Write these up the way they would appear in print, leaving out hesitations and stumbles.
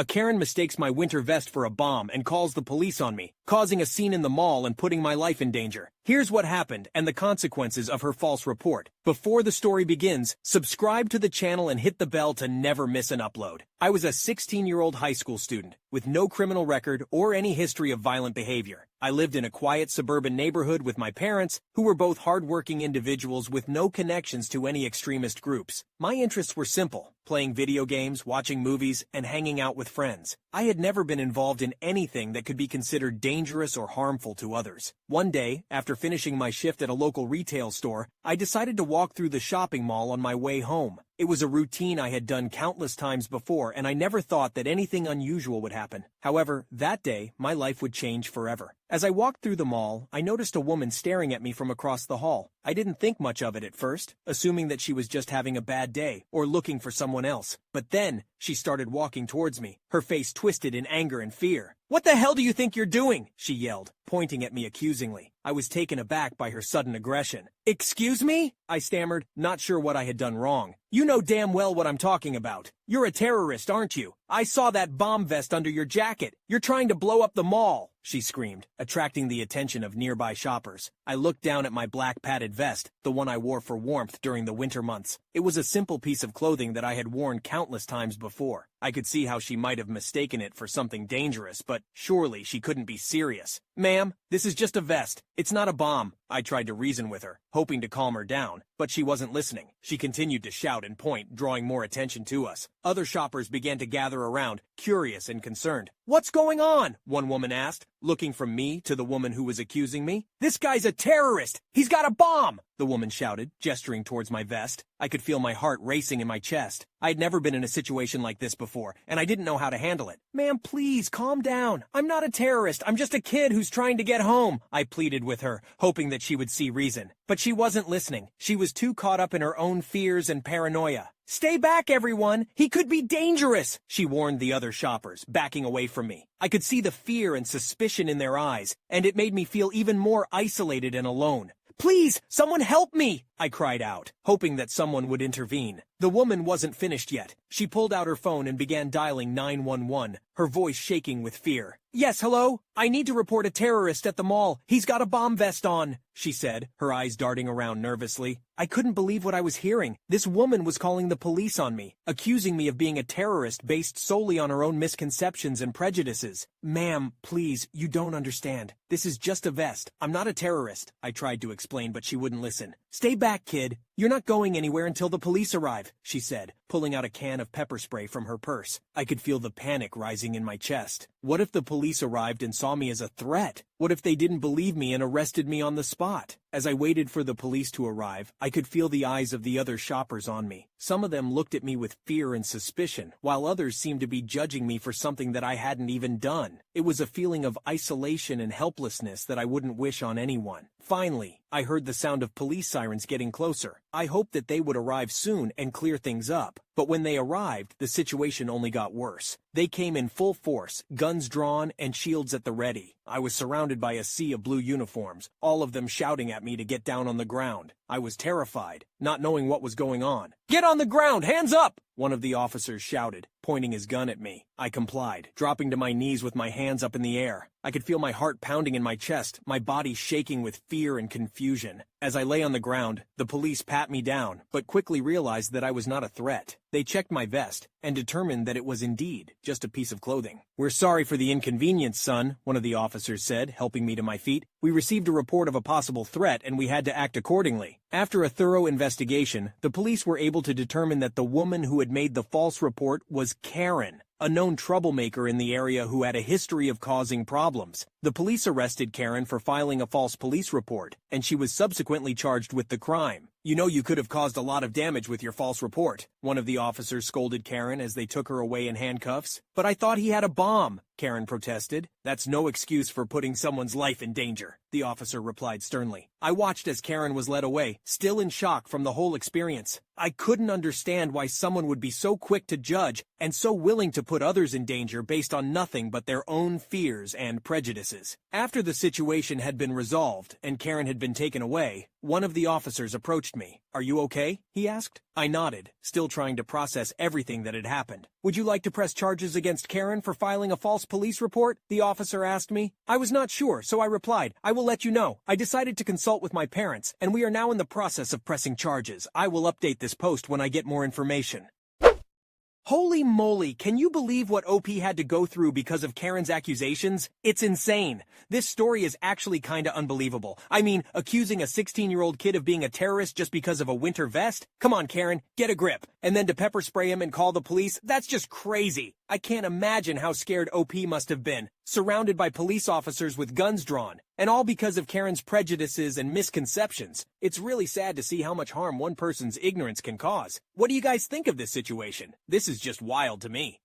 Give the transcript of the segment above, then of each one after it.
A Karen mistakes my winter vest for a bomb and calls the police on me, causing a scene in the mall and putting my life in danger. Here's what happened and the consequences of her false report. Before the story begins, subscribe to the channel and hit the bell to never miss an upload. I was a 16-year-old high school student with no criminal record or any history of violent behavior. I lived in a quiet suburban neighborhood with my parents, who were both hardworking individuals with no connections to any extremist groups. My interests were simple: playing video games, watching movies, and hanging out with friends. I had never been involved in anything that could be considered dangerous or harmful to others. One day, after finishing my shift at a local retail store, I decided to walk through the shopping mall on my way home. It was a routine I had done countless times before, and I never thought that anything unusual would happen. However, that day, my life would change forever. As I walked through the mall, I noticed a woman staring at me from across the hall. I didn't think much of it at first, assuming that she was just having a bad day or looking for someone else. But then, she started walking towards me, her face twisted in anger and fear. "What the hell do you think you're doing?" she yelled, pointing at me accusingly. I was taken aback by her sudden aggression. "Excuse me?" I stammered, not sure what I had done wrong. "You know damn well what I'm talking about. You're a terrorist, aren't you? I saw that bomb vest under your jacket. You're trying to blow up the mall," she screamed, attracting the attention of nearby shoppers. I looked down at my black padded vest, the one I wore for warmth during the winter months. It was a simple piece of clothing that I had worn countless times before. I could see how she might have mistaken it for something dangerous, but surely she couldn't be serious. "Ma'am, this is just a vest. It's not a bomb." I tried to reason with her, hoping to calm her down, but she wasn't listening. She continued to shout and point, drawing more attention to us. Other shoppers began to gather around, curious and concerned. "What's going on?" one woman asked, looking from me to the woman who was accusing me. "This guy's a terrorist! He's got a bomb!" the woman shouted, gesturing towards my vest. I could feel my heart racing in my chest. I had never been in a situation like this before, and I didn't know how to handle it. "Ma'am, please, calm down. I'm not a terrorist. I'm just a kid who's trying to get home," I pleaded with her, hoping that she would see reason. But she wasn't listening. She was too caught up in her own fears and paranoia. "Stay back, everyone! He could be dangerous!" she warned the other shoppers, backing away from me. I could see the fear and suspicion in their eyes, and it made me feel even more isolated and alone. "Please, someone help me!" I cried out, hoping that someone would intervene. The woman wasn't finished yet. She pulled out her phone and began dialing 911, her voice shaking with fear. "Yes, hello? I need to report a terrorist at the mall. He's got a bomb vest on," she said, her eyes darting around nervously. I couldn't believe what I was hearing. This woman was calling the police on me, accusing me of being a terrorist based solely on her own misconceptions and prejudices. "Ma'am, please, you don't understand. This is just a vest. I'm not a terrorist," I tried to explain, but she wouldn't listen. "Stay back, kid. You're not going anywhere until the police arrive," she said, pulling out a can of pepper spray from her purse. I could feel the panic rising in my chest. What if the police arrived and saw me as a threat? What if they didn't believe me and arrested me on the spot? As I waited for the police to arrive, I could feel the eyes of the other shoppers on me. Some of them looked at me with fear and suspicion, while others seemed to be judging me for something that I hadn't even done. It was a feeling of isolation and helplessness that I wouldn't wish on anyone. Finally, I heard the sound of police sirens getting closer. I hoped that they would arrive soon and clear things up. But when they arrived, the situation only got worse. They came in full force, guns drawn and shields at the ready. I was surrounded by a sea of blue uniforms, all of them shouting at me to get down on the ground. I was terrified, not knowing what was going on. "Get on the ground! Hands up!" one of the officers shouted, pointing his gun at me. I complied, dropping to my knees with my hands up in the air. I could feel my heart pounding in my chest, my body shaking with fear and confusion. As I lay on the ground, the police pat me down, but quickly realized that I was not a threat. They checked my vest and determined that it was indeed just a piece of clothing. "We're sorry for the inconvenience, son," one of the officers said, helping me to my feet. "We received a report of a possible threat and we had to act accordingly." After a thorough investigation, the police were able to determine that the woman who had made the false report was Karen, a known troublemaker in the area who had a history of causing problems. The police arrested Karen for filing a false police report, and she was subsequently charged with the crime. "You know you could have caused a lot of damage with your false report," one of the officers scolded Karen as they took her away in handcuffs. "But I thought he had a bomb," Karen protested. "That's no excuse for putting someone's life in danger," the officer replied sternly. I watched as Karen was led away, still in shock from the whole experience. I couldn't understand why someone would be so quick to judge and so willing to put others in danger based on nothing but their own fears and prejudices. prejudices. After the situation had been resolved and Karen had been taken away, one of the officers approached me. "Are you okay?" he asked. I nodded, still trying to process everything that had happened. "Would you like to press charges against Karen for filing a false police report?" the officer asked me. I was not sure, so I replied, "I will let you know. I decided to consult with my parents, and we are now in the process of pressing charges. I will update this post when I get more information." Holy moly, can you believe what OP had to go through because of Karen's accusations? It's insane. This story is actually kinda unbelievable. I mean, accusing a 16-year-old kid of being a terrorist just because of a winter vest? Come on, Karen, get a grip. And then to pepper spray him and call the police? That's just crazy. I can't imagine how scared OP must have been, surrounded by police officers with guns drawn, and all because of Karen's prejudices and misconceptions. It's really sad to see how much harm one person's ignorance can cause. What do you guys think of this situation? This is just wild to me.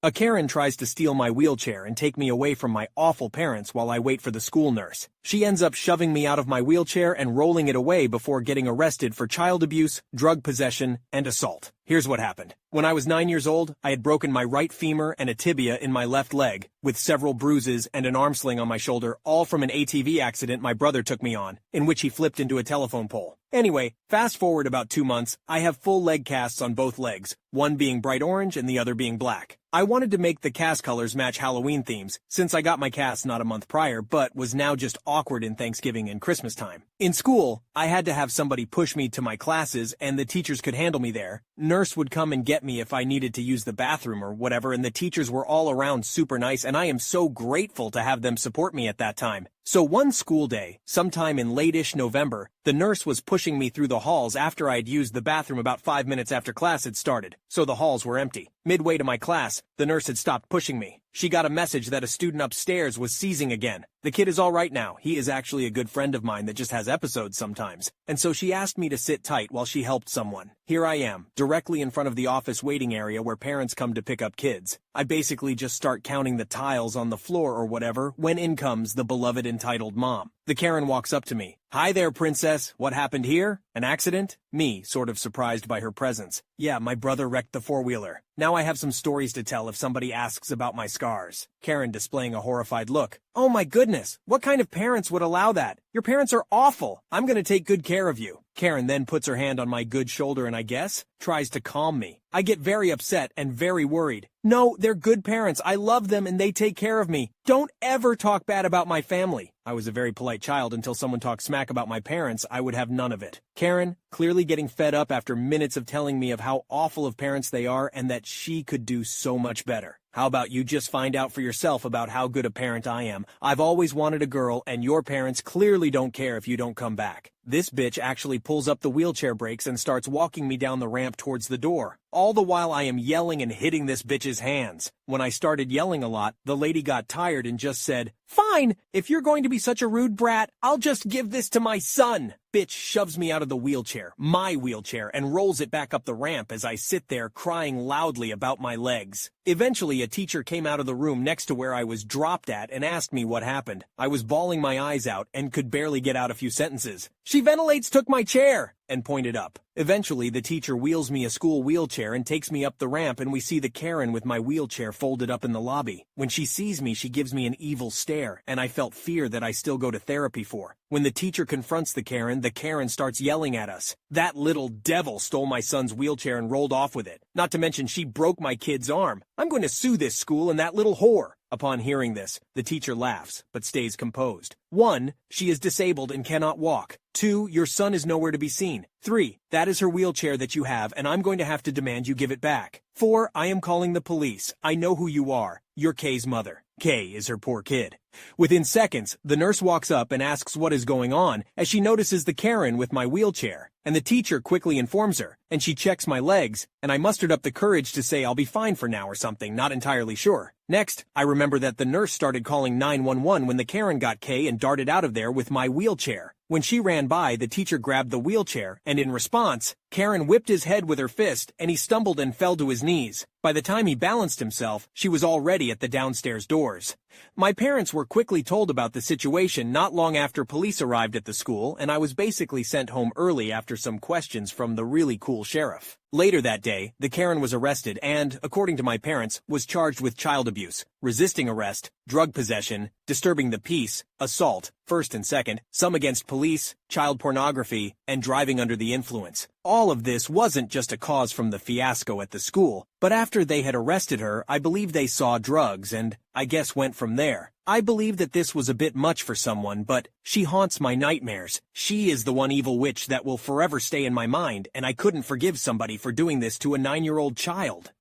A Karen tries to steal my wheelchair and take me away from my awful parents while I wait for the school nurse. She ends up shoving me out of my wheelchair and rolling it away before getting arrested for child abuse, drug possession, and assault. Here's what happened. When I was 9 years old, I had broken my right femur and a tibia in my left leg, with several bruises and an arm sling on my shoulder, all from an ATV accident my brother took me on, in which he flipped into a telephone pole. Anyway, fast forward about 2 months, I have full leg casts on both legs, one being bright orange and the other being black. I wanted to make the cast colors match Halloween themes, since I got my cast not a month prior, but was now just awkward in Thanksgiving and Christmas time. In school, I had to have somebody push me to my classes and the teachers could handle me there. Nurse would come and get me if I needed to use the bathroom or whatever, and the teachers were all around super nice, and I am so grateful to have them support me at that time. So one school day, sometime in late-ish November, the nurse was pushing me through the halls after I'd used the bathroom about 5 minutes after class had started, so the halls were empty. Midway to my class, the nurse had stopped pushing me. She got a message that a student upstairs was seizing again. The kid is all right now. He is actually a good friend of mine that just has episodes sometimes. And so she asked me to sit tight while she helped someone. Here I am, directly in front of the office waiting area where parents come to pick up kids. I basically just start counting the tiles on the floor or whatever when in comes the beloved entitled mom. The Karen walks up to me. "Hi there, princess. What happened here? An accident?" Me, sort of surprised by her presence. "Yeah, my brother wrecked the four-wheeler. Now I have some stories to tell if somebody asks about my scars." Karen displaying a horrified look. "Oh my goodness, what kind of parents would allow that? Your parents are awful. I'm gonna take good care of you." Karen then puts her hand on my good shoulder and I guess tries to calm me. I get very upset and very worried. "No, they're good parents. I love them and they take care of me. Don't ever talk bad about my family." I was a very polite child until someone talked smack about my parents. I would have none of it. Karen, clearly getting fed up after minutes of telling me of how awful of parents they are and that she could do so much better. "How about you just find out for yourself about how good a parent I am? I've always wanted a girl and your parents clearly don't care if you don't come back." This bitch actually pulls up the wheelchair brakes and starts walking me down the ramp towards the door. All the while I am yelling and hitting this bitch's hands. When I started yelling a lot, the lady got tired and just said, "Fine, if you're going to be such a rude brat, I'll just give this to my son." Bitch shoves me out of the wheelchair, my wheelchair, and rolls it back up the ramp as I sit there crying loudly about my legs. Eventually, a teacher came out of the room next to where I was dropped at and asked me what happened. I was bawling my eyes out and could barely get out a few sentences. "She ventilates took my chair," and pointed up. Eventually, the teacher wheels me a school wheelchair and takes me up the ramp, and we see the Karen with my wheelchair folded up in the lobby. When she sees me, she gives me an evil stare, and I felt fear that I still go to therapy for. When the teacher confronts the Karen starts yelling at us. "That little devil stole my son's wheelchair and rolled off with it. Not to mention she broke my kid's arm. I'm going to sue this school and that little whore." Upon hearing this, the teacher laughs, but stays composed. 1. She is disabled and cannot walk. 2. Your son is nowhere to be seen. 3. That is her wheelchair that you have, and I'm going to have to demand you give it back. 4. I am calling the police. I know who you are. You're Kay's mother. Kay is her poor kid. Within seconds, the nurse walks up and asks what is going on as she notices the Karen with my wheelchair, and the teacher quickly informs her, and she checks my legs, and I mustered up the courage to say I'll be fine for now or something, not entirely sure. Next, I remember that the nurse started calling 911 when the Karen got Kay and darted out of there with my wheelchair. When she ran by, the teacher grabbed the wheelchair, and in response, Karen whipped his head with her fist, and he stumbled and fell to his knees. By the time he balanced himself, she was already at the downstairs doors. My parents were quickly told about the situation not long after police arrived at the school, and I was basically sent home early after some questions from the really cool sheriff. Later that day, the Karen was arrested and, according to my parents, was charged with child abuse, resisting arrest, drug possession, disturbing the peace, assault, first and second, some against police, child pornography, and driving under the influence. All of this wasn't just a cause from the fiasco at the school, but after they had arrested her, I believe they saw drugs and, I guess, went from there. I believe that this was a bit much for someone, but she haunts my nightmares. She is the one evil witch that will forever stay in my mind, and I couldn't forgive somebody for doing this to a 9-year-old child.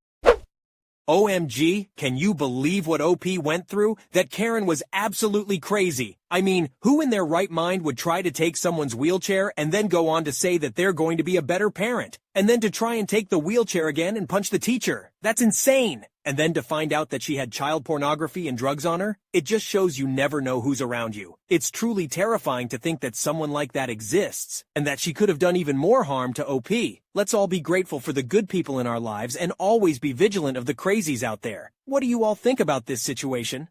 OMG, can you believe what OP went through? That Karen was absolutely crazy. I mean, who in their right mind would try to take someone's wheelchair and then go on to say that they're going to be a better parent? And then to try and take the wheelchair again and punch the teacher? That's insane! And then to find out that she had child pornography and drugs on her? It just shows you never know who's around you. It's truly terrifying to think that someone like that exists, and that she could have done even more harm to OP. Let's all be grateful for the good people in our lives and always be vigilant of the crazies out there. What do you all think about this situation?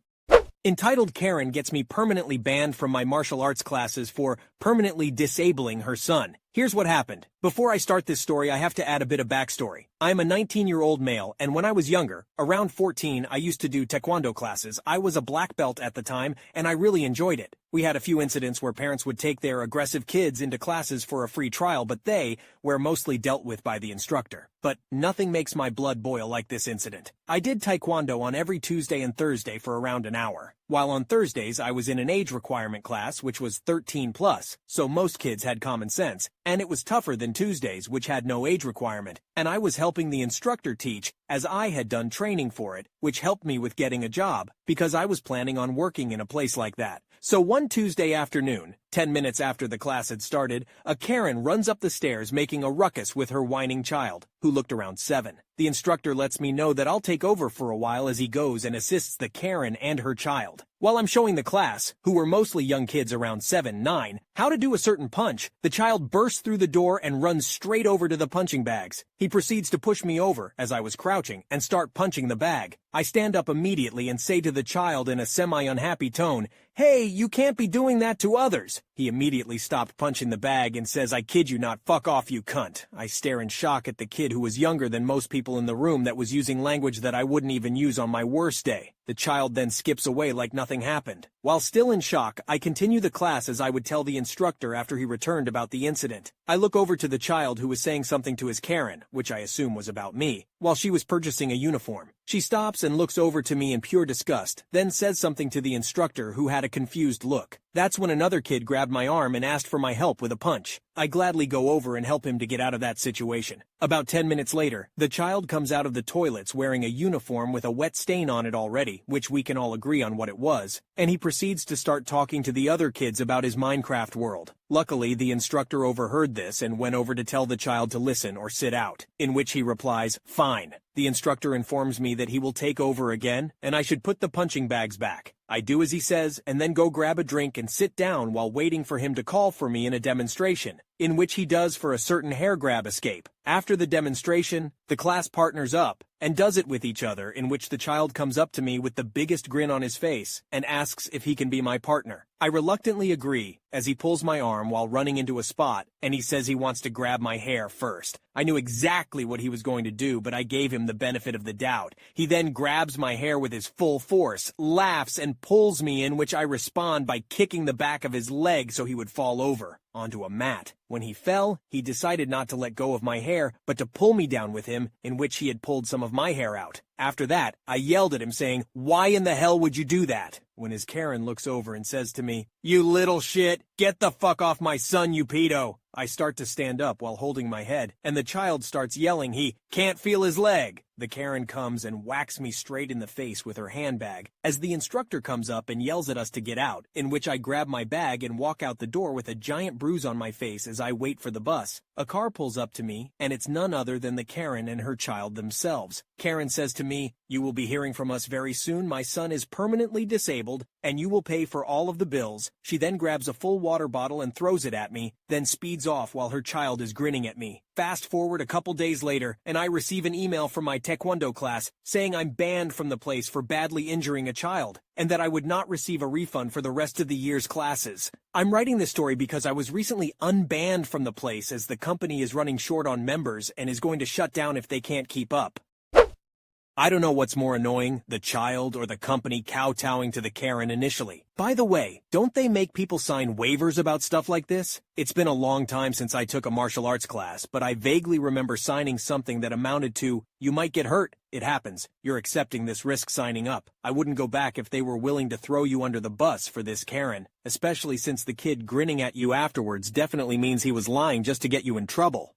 Entitled Karen gets me permanently banned from my martial arts classes for permanently disabling her son. Here's what happened. Before I start this story, I have to add a bit of backstory. I'm a 19-year-old male, and when I was younger, around 14, I used to do taekwondo classes. I was a black belt at the time, and I really enjoyed it. We had a few incidents where parents would take their aggressive kids into classes for a free trial, but they were mostly dealt with by the instructor. But nothing makes my blood boil like this incident. I did taekwondo on every Tuesday and Thursday for around an hour. While on Thursdays, I was in an age requirement class, which was 13 plus, so most kids had common sense, and it was tougher than Tuesdays, which had no age requirement, and I was helping the instructor teach, as I had done training for it, which helped me with getting a job, because I was planning on working in a place like that. So one Tuesday afternoon, 10 minutes after the class had started, a Karen runs up the stairs making a ruckus with her whining child, who looked around 7. The instructor lets me know that I'll take over for a while as he goes and assists the Karen and her child. While I'm showing the class, who were mostly young kids around 7, 9, how to do a certain punch, the child bursts through the door and runs straight over to the punching bags. He proceeds to push me over, as I was crouching, and start punching the bag. I stand up immediately and say to the child in a semi-unhappy tone, "Hey, you can't be doing that to others." He immediately stopped punching the bag and says, "I kid you not, fuck off, you cunt." I stare in shock at the kid who was younger than most people in the room that was using language that I wouldn't even use on my worst day. The child then skips away like nothing happened. While still in shock, I continue the class as I would tell the instructor after he returned about the incident. I look over to the child who was saying something to his Karen, which I assume was about me, while she was purchasing a uniform. She stops and looks over to me in pure disgust, then says something to the instructor who had a confused look. That's when another kid grabbed my arm and asked for my help with a punch. I gladly go over and help him to get out of that situation. About 10 minutes later, the child comes out of the toilets wearing a uniform with a wet stain on it already, which we can all agree on what it was, and he proceeds to start talking to the other kids about his Minecraft world. Luckily, the instructor overheard this and went over to tell the child to listen or sit out, in which he replies, "Fine." The instructor informs me that he will take over again, and I should put the punching bags back. I do as he says, and then go grab a drink and sit down while waiting for him to call for me in a demonstration, in which he does for a certain hair grab escape. After the demonstration, the class partners up, and does it with each other, in which the child comes up to me with the biggest grin on his face, and asks if he can be my partner. I reluctantly agree, as he pulls my arm while running into a spot, and he says he wants to grab my hair first. I knew exactly what he was going to do, but I gave him the benefit of the doubt. He then grabs my hair with his full force, laughs, and pulls me, in which I respond by kicking the back of his leg so he would fall over onto a mat. When he fell, he decided not to let go of my hair, but to pull me down with him, in which he had pulled some of my hair out. After that, I yelled at him saying, "Why in the hell would you do that?" When his Karen looks over and says to me, "You little shit, get the fuck off my son, you pedo." I start to stand up while holding my head, and the child starts yelling he can't feel his leg. The Karen comes and whacks me straight in the face with her handbag, as the instructor comes up and yells at us to get out, in which I grab my bag and walk out the door with a giant bruise on my face as I wait for the bus. A car pulls up to me, and it's none other than the Karen and her child themselves. Karen says to me, "You will be hearing from us very soon. My son is permanently disabled, and you will pay for all of the bills." She then grabs a full water bottle and throws it at me, then speeds off while her child is grinning at me. Fast forward a couple days later, and I receive an email from my Taekwondo class saying I'm banned from the place for badly injuring a child, and that I would not receive a refund for the rest of the year's classes. I'm writing this story because I was recently unbanned from the place as the company is running short on members and is going to shut down if they can't keep up. I don't know what's more annoying, the child or the company kowtowing to the Karen initially. By the way, don't they make people sign waivers about stuff like this? It's been a long time since I took a martial arts class, but I vaguely remember signing something that amounted to, "You might get hurt. It happens. You're accepting this risk signing up." I wouldn't go back if they were willing to throw you under the bus for this Karen, especially since the kid grinning at you afterwards definitely means he was lying just to get you in trouble.